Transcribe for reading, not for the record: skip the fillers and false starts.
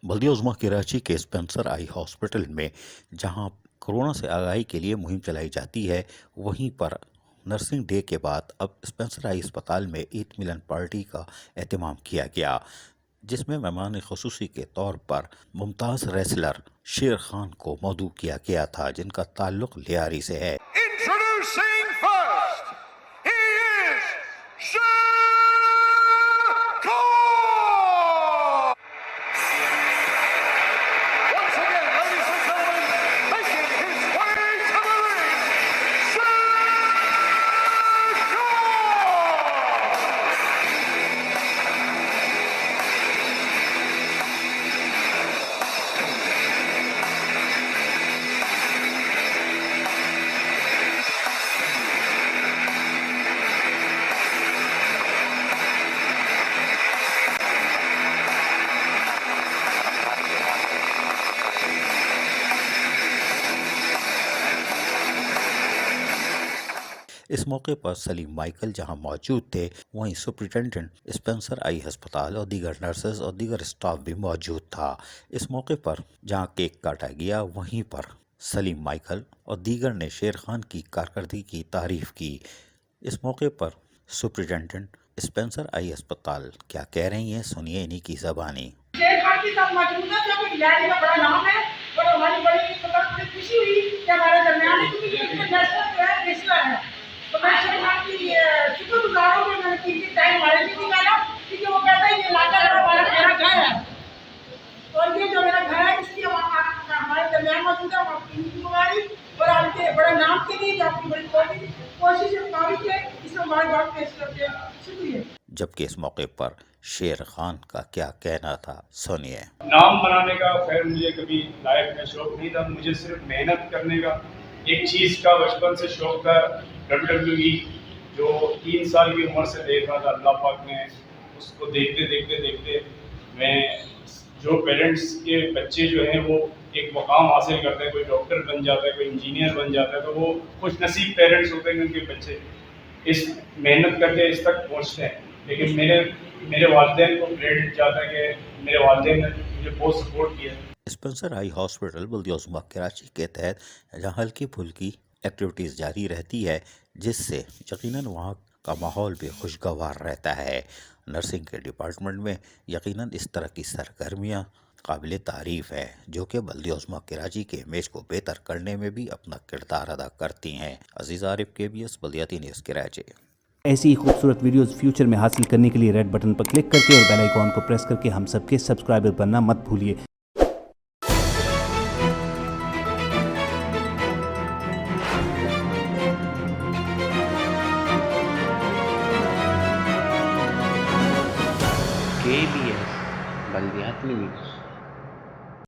बल्दिया उज़्मा कराची के Spencer eye hospital में जहां कोरोना से आगाही के लिए मुहिम चलाई जाती है, वहीं पर नर्सिंग डे के बाद अब स्पेंसर आई अस्पताल में ईद मिलन पार्टी का एहतमाम किया गया, जिसमें मेहमान खुसूसी के तौर पर मुमताज़ रेसलर शेर खान को मौदू किया गया था, जिनका ताल्लुक लियारी से है। इस मौके पर सलीम माइकल जहां मौजूद थे, वहीं सुपरिटेंडेंट स्पेंसर आई अस्पताल और दीगर नर्सेज और दीगर स्टाफ भी मौजूद था। इस मौके पर जहां केक काटा गया, वहीं पर सलीम माइकल और दीगर ने शेर खान की कारकर्दगी की तारीफ की। इस मौके पर सुपरिटेंडेंट स्पेंसर आई अस्पताल क्या कह रही हैं, सुनिए इन्हीं की ज़बानी। शेर खान की सब मौजूद है, जो कि लैली का बड़ा नाम है और हमारी बड़ी खुशी हुई कि हमारे दरमियान है, क्योंकि नेशनल जो है रेसलर है। तो मैं शेर खान की शुक्रगुजार हूँ कि मैंने किसी टाइम हमारे भी निकाला, क्योंकि वो कहता है ये लाटा मेरा घर है और ये जो मेरा घर है इसलिए हमारे दरमियान मौजूद है। आपकी जिम्मेवारी और आपके बड़ा नाम के लिए जो आपकी बड़ी कोशिश है, इसमें हमारी बात पेश करते हैं। शुक्रिया। जबकि इस मौके पर शेर खान का क्या कहना था, सुनिए। नाम बनाने का खैर मुझे कभी लायक में शौक नहीं था, मुझे सिर्फ मेहनत करने का एक चीज़ का बचपन से शौक था, WWE जो 3 साल की उम्र से देख रहा था। अल्लाह पाक ने उसको देखते देखते देखते मैं जो पेरेंट्स के बच्चे जो हैं वो एक मुकाम हासिल करते हैं, कोई डॉक्टर बन जाता है, कोई इंजीनियर बन जाता है, तो वो खुश नसीब पेरेंट्स होते हैं उनके बच्चे इस मेहनत करके इस तक पहुँचते हैं। लेकिन मेरे वालिदैन को क्रेडिट जाता है कि मेरे वालिदैन ने मुझे बहुत सपोर्ट किया। स्पेंसर आई हॉस्पिटल बल्दिया उज़्मा कराची के तहत जहाँ हल्की फुल्की एक्टिविटीज़ जारी रहती है, जिससे यकीनन वहाँ का माहौल भी खुशगवार रहता है। नर्सिंग के डिपार्टमेंट में यकीनन इस तरह की सरगर्मियाँ काबिल तारीफ़ है, जो कि बल्दिया उज़्मा कराची के इमेज को बेहतर करने में भी अपना किरदार अदा करती हैं। अजीज़ आरिफ KBS बल्दिया न्यूज़ कराची। ऐसी ही खूबसूरत वीडियोस फ्यूचर में हासिल करने के लिए रेड बटन पर क्लिक करके और बेल आइकॉन को प्रेस करके हम सबके सब्सक्राइबर बनना मत भूलिए। KBS बल्दिया न्यूज़।